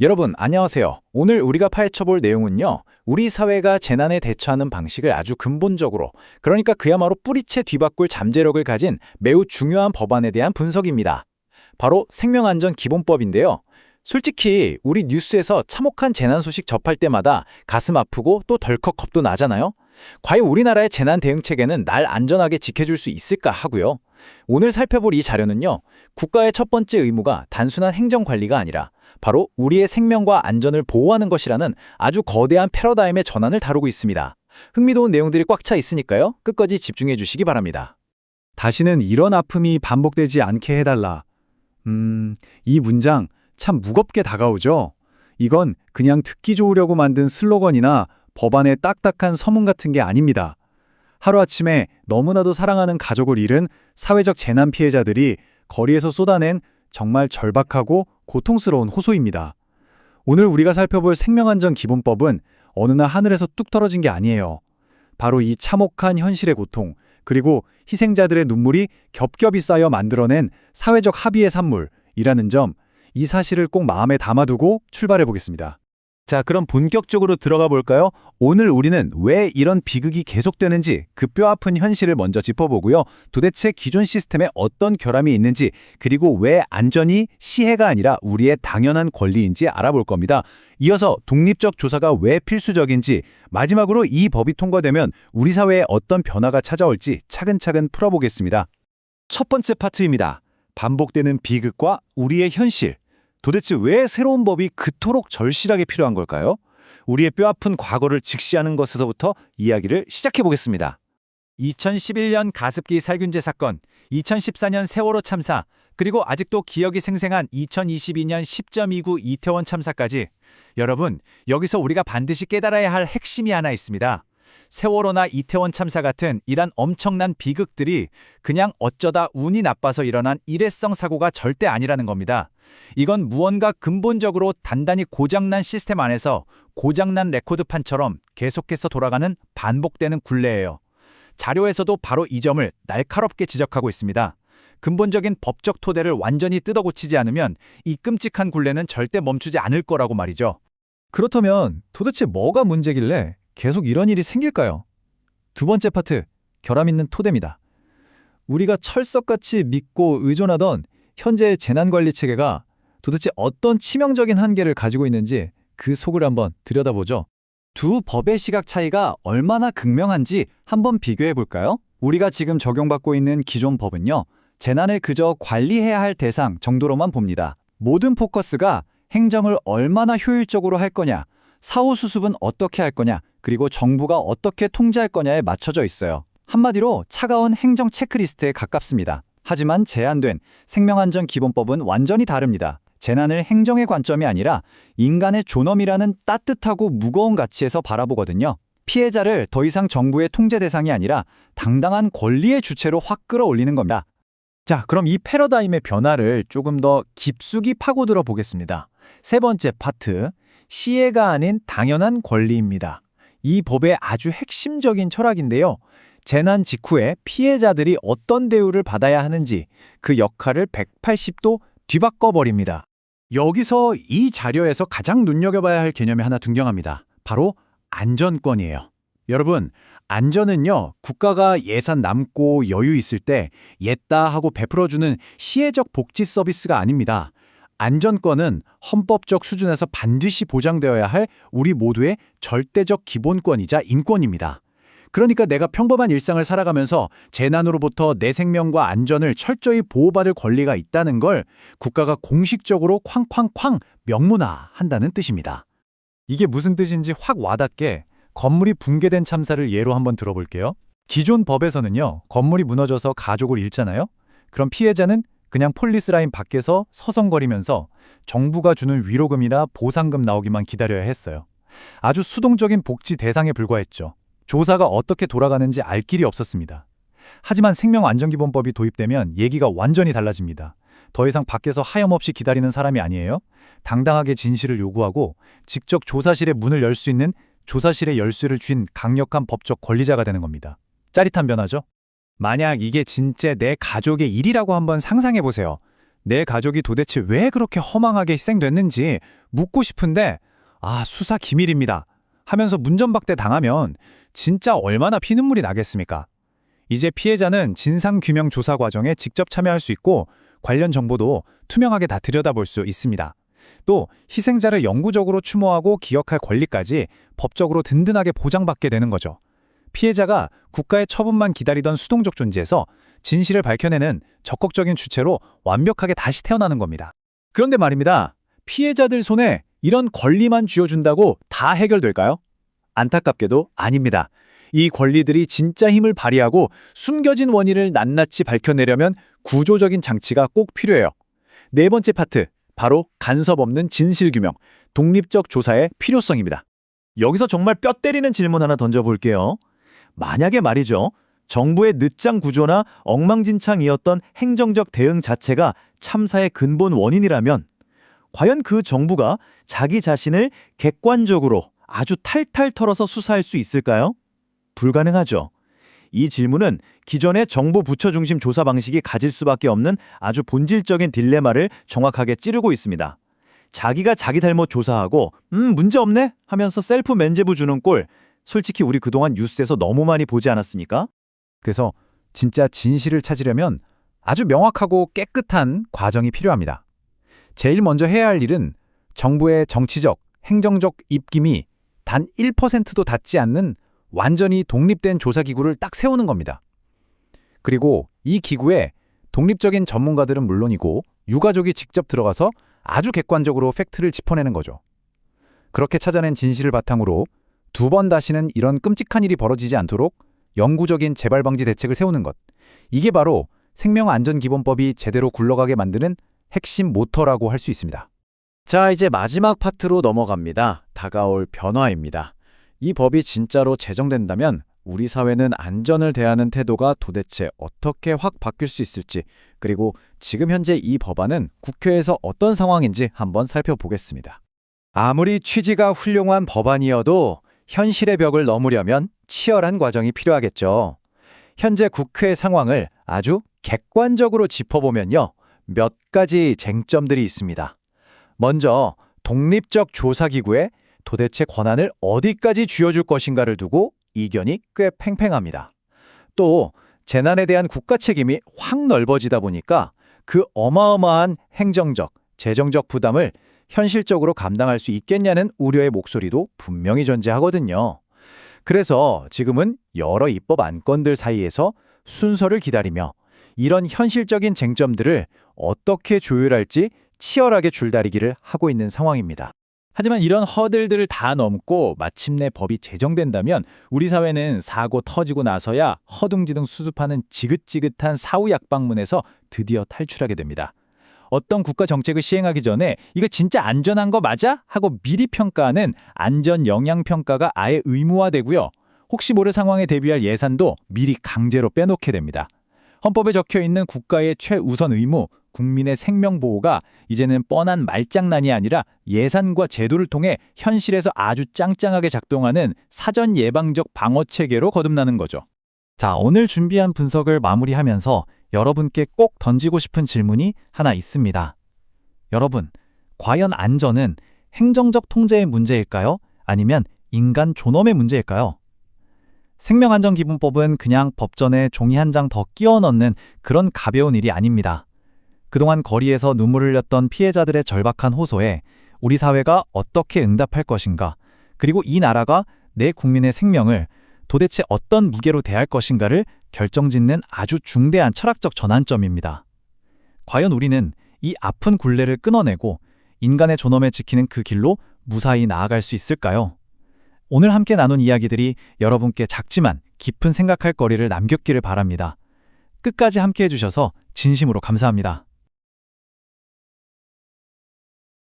여러분, 안녕하세요. 오늘 우리가 파헤쳐볼 내용은요, 우리 사회가 재난에 대처하는 방식을 아주 근본적으로, 그러니까 그야말로 뿌리채 뒤바꿀 잠재력을 가진 매우 중요한 법안에 대한 분석입니다. 바로 생명안전기본법인데요. 솔직히 우리 뉴스에서 참혹한 재난 소식 접할 때마다 가슴 아프고 또 덜컥 겁도 나잖아요? 과연 우리나라의 재난 대응 체계는 날 안전하게 지켜줄 수 있을까 하고요. 오늘 살펴볼 이 자료는요, 국가의 첫 번째 의무가 단순한 행정관리가 아니라 바로 우리의 생명과 안전을 보호하는 것이라는 아주 거대한 패러다임의 전환을 다루고 있습니다. 흥미로운 내용들이 꽉 차 있으니까요, 끝까지 집중해 주시기 바랍니다. 다시는 이런 아픔이 반복되지 않게 해달라. 이 문장 참 무겁게 다가오죠? 이건 그냥 듣기 좋으려고 만든 슬로건이나 법안의 딱딱한 서문 같은 게 아닙니다. 하루아침에 너무나도 사랑하는 가족을 잃은 사회적 재난 피해자들이 거리에서 쏟아낸 정말 절박하고 고통스러운 호소입니다. 오늘 우리가 살펴볼 생명안전기본법은 어느 날 하늘에서 뚝 떨어진 게 아니에요. 바로 이 참혹한 현실의 고통, 그리고 희생자들의 눈물이 겹겹이 쌓여 만들어낸 사회적 합의의 산물이라는 점, 이 사실을 꼭 마음에 담아두고 출발해 보겠습니다. 자, 그럼 본격적으로 들어가 볼까요? 오늘 우리는 왜 이런 비극이 계속되는지 그 뼈아픈 현실을 먼저 짚어보고요. 도대체 기존 시스템에 어떤 결함이 있는지, 그리고 왜 안전이 시혜가 아니라 우리의 당연한 권리인지 알아볼 겁니다. 이어서 독립적 조사가 왜 필수적인지, 마지막으로 이 법이 통과되면 우리 사회에 어떤 변화가 찾아올지 차근차근 풀어보겠습니다. 첫 번째 파트입니다. 반복되는 비극과 우리의 현실. 도대체 왜 새로운 법이 그토록 절실하게 필요한 걸까요? 우리의 뼈아픈 과거를 직시하는 것에서부터 이야기를 시작해 보겠습니다. 2011년 가습기 살균제 사건, 2014년 세월호 참사, 그리고 아직도 기억이 생생한 2022년 10.29 이태원 참사까지. 여러분, 여기서 우리가 반드시 깨달아야 할 핵심이 하나 있습니다. 세월호나 이태원 참사 같은 이런 엄청난 비극들이 그냥 어쩌다 운이 나빠서 일어난 일회성 사고가 절대 아니라는 겁니다. 이건 무언가 근본적으로 단단히 고장난 시스템 안에서 고장난 레코드판처럼 계속해서 돌아가는 반복되는 굴레예요. 자료에서도 바로 이 점을 날카롭게 지적하고 있습니다. 근본적인 법적 토대를 완전히 뜯어고치지 않으면 이 끔찍한 굴레는 절대 멈추지 않을 거라고 말이죠. 그렇다면 도대체 뭐가 문제길래 계속 이런 일이 생길까요? 두 번째 파트, 결함 있는 토대입니다. 우리가 철석같이 믿고 의존하던 현재의 재난관리 체계가 도대체 어떤 치명적인 한계를 가지고 있는지 그 속을 한번 들여다보죠. 두 법의 시각 차이가 얼마나 극명한지 한번 비교해 볼까요? 우리가 지금 적용받고 있는 기존 법은요, 재난을 그저 관리해야 할 대상 정도로만 봅니다. 모든 포커스가 행정을 얼마나 효율적으로 할 거냐, 사후 수습은 어떻게 할 거냐, 그리고 정부가 어떻게 통제할 거냐에 맞춰져 있어요. 한마디로 차가운 행정 체크리스트에 가깝습니다. 하지만 제안된 생명안전기본법은 완전히 다릅니다. 재난을 행정의 관점이 아니라 인간의 존엄이라는 따뜻하고 무거운 가치에서 바라보거든요. 피해자를 더 이상 정부의 통제 대상이 아니라 당당한 권리의 주체로 확 끌어올리는 겁니다. 자, 그럼 이 패러다임의 변화를 조금 더 깊숙이 파고들어 보겠습니다. 세 번째 파트, 시혜가 아닌 당연한 권리입니다. 이 법의 아주 핵심적인 철학인데요. 재난 직후에 피해자들이 어떤 대우를 받아야 하는지 그 역할을 180도 뒤바꿔버립니다. 여기서 이 자료에서 가장 눈여겨봐야 할 개념이 하나 등장합니다. 바로 안전권이에요. 여러분, 안전은요, 국가가 예산 남고 여유 있을 때 옛다 하고 베풀어주는 시혜적 복지 서비스가 아닙니다. 안전권은 헌법적 수준에서 반드시 보장되어야 할 우리 모두의 절대적 기본권이자 인권입니다. 그러니까 내가 평범한 일상을 살아가면서 재난으로부터 내 생명과 안전을 철저히 보호받을 권리가 있다는 걸 국가가 공식적으로 쾅쾅쾅 명문화한다는 뜻입니다. 이게 무슨 뜻인지 확 와닿게 건물이 붕괴된 참사를 예로 한번 들어볼게요. 기존 법에서는요, 건물이 무너져서 가족을 잃잖아요. 그럼 피해자는 그냥 폴리스라인 밖에서 서성거리면서 정부가 주는 위로금이나 보상금 나오기만 기다려야 했어요. 아주 수동적인 복지 대상에 불과했죠. 조사가 어떻게 돌아가는지 알 길이 없었습니다. 하지만 생명안전기본법이 도입되면 얘기가 완전히 달라집니다. 더 이상 밖에서 하염없이 기다리는 사람이 아니에요. 당당하게 진실을 요구하고 직접 조사실의 문을 열 수 있는 조사실의 열쇠를 쥔 강력한 법적 권리자가 되는 겁니다. 짜릿한 변화죠? 만약 이게 진짜 내 가족의 일이라고 한번 상상해 보세요. 내 가족이 도대체 왜 그렇게 허망하게 희생됐는지 묻고 싶은데 수사 기밀입니다 하면서 문전박대 당하면 진짜 얼마나 피눈물이 나겠습니까? 이제 피해자는 진상규명 조사 과정에 직접 참여할 수 있고 관련 정보도 투명하게 다 들여다볼 수 있습니다. 또 희생자를 영구적으로 추모하고 기억할 권리까지 법적으로 든든하게 보장받게 되는 거죠. 피해자가 국가의 처분만 기다리던 수동적 존재에서 진실을 밝혀내는 적극적인 주체로 완벽하게 다시 태어나는 겁니다. 그런데 말입니다. 피해자들 손에 이런 권리만 쥐어준다고 다 해결될까요? 안타깝게도 아닙니다. 이 권리들이 진짜 힘을 발휘하고 숨겨진 원인을 낱낱이 밝혀내려면 구조적인 장치가 꼭 필요해요. 네 번째 파트, 바로 간섭 없는 진실규명, 독립적 조사의 필요성입니다. 여기서 정말 뼈 때리는 질문 하나 던져볼게요. 만약에 말이죠. 정부의 늦장 구조나 엉망진창이었던 행정적 대응 자체가 참사의 근본 원인이라면 과연 그 정부가 자기 자신을 객관적으로 아주 탈탈 털어서 수사할 수 있을까요? 불가능하죠. 이 질문은 기존의 정부 부처 중심 조사 방식이 가질 수밖에 없는 아주 본질적인 딜레마를 정확하게 찌르고 있습니다. 자기가 자기 잘못 조사하고 문제 없네 하면서 셀프 면죄부 주는 꼴, 솔직히 우리 그동안 뉴스에서 너무 많이 보지 않았습니까? 그래서 진짜 진실을 찾으려면 아주 명확하고 깨끗한 과정이 필요합니다. 제일 먼저 해야 할 일은 정부의 정치적, 행정적 입김이 단 1%도 닿지 않는 완전히 독립된 조사기구를 딱 세우는 겁니다. 그리고 이 기구에 독립적인 전문가들은 물론이고 유가족이 직접 들어가서 아주 객관적으로 팩트를 짚어내는 거죠. 그렇게 찾아낸 진실을 바탕으로 두 번 다시는 이런 끔찍한 일이 벌어지지 않도록 영구적인 재발 방지 대책을 세우는 것. 이게 바로 생명안전기본법이 제대로 굴러가게 만드는 핵심 모터라고 할 수 있습니다. 자, 이제 마지막 파트로 넘어갑니다. 다가올 변화입니다. 이 법이 진짜로 제정된다면 우리 사회는 안전을 대하는 태도가 도대체 어떻게 확 바뀔 수 있을지, 그리고 지금 현재 이 법안은 국회에서 어떤 상황인지 한번 살펴보겠습니다. 아무리 취지가 훌륭한 법안이어도 현실의 벽을 넘으려면 치열한 과정이 필요하겠죠. 현재 국회 상황을 아주 객관적으로 짚어보면요. 몇 가지 쟁점들이 있습니다. 먼저 독립적 조사기구에 도대체 권한을 어디까지 쥐어줄 것인가를 두고 이견이 꽤 팽팽합니다. 또 재난에 대한 국가 책임이 확 넓어지다 보니까 그 어마어마한 행정적, 재정적 부담을 현실적으로 감당할 수 있겠냐는 우려의 목소리도 분명히 존재하거든요. 그래서 지금은 여러 입법 안건들 사이에서 순서를 기다리며 이런 현실적인 쟁점들을 어떻게 조율할지 치열하게 줄다리기를 하고 있는 상황입니다. 하지만 이런 허들들을 다 넘고 마침내 법이 제정된다면 우리 사회는 사고 터지고 나서야 허둥지둥 수습하는 지긋지긋한 사후 약방문에서 드디어 탈출하게 됩니다. 어떤 국가 정책을 시행하기 전에 이거 진짜 안전한 거 맞아? 하고 미리 평가하는 안전 영향 평가가 아예 의무화되고요. 혹시 모를 상황에 대비할 예산도 미리 강제로 빼놓게 됩니다. 헌법에 적혀 있는 국가의 최우선 의무, 국민의 생명 보호가 이제는 뻔한 말장난이 아니라 예산과 제도를 통해 현실에서 아주 짱짱하게 작동하는 사전 예방적 방어 체계로 거듭나는 거죠. 자, 오늘 준비한 분석을 마무리하면서 여러분께 꼭 던지고 싶은 질문이 하나 있습니다. 여러분, 과연 안전은 행정적 통제의 문제일까요? 아니면 인간 존엄의 문제일까요? 생명안전기본법은 그냥 법전에 종이 한 장 더 끼워 넣는 그런 가벼운 일이 아닙니다. 그동안 거리에서 눈물을 흘렸던 피해자들의 절박한 호소에 우리 사회가 어떻게 응답할 것인가, 그리고 이 나라가 내 국민의 생명을 도대체 어떤 무게로 대할 것인가를 결정짓는 아주 중대한 철학적 전환점입니다. 과연 우리는 이 아픈 굴레를 끊어내고 인간의 존엄을 지키는 그 길로 무사히 나아갈 수 있을까요? 오늘 함께 나눈 이야기들이 여러분께 작지만 깊은 생각할 거리를 남겼기를 바랍니다. 끝까지 함께 해주셔서 진심으로 감사합니다.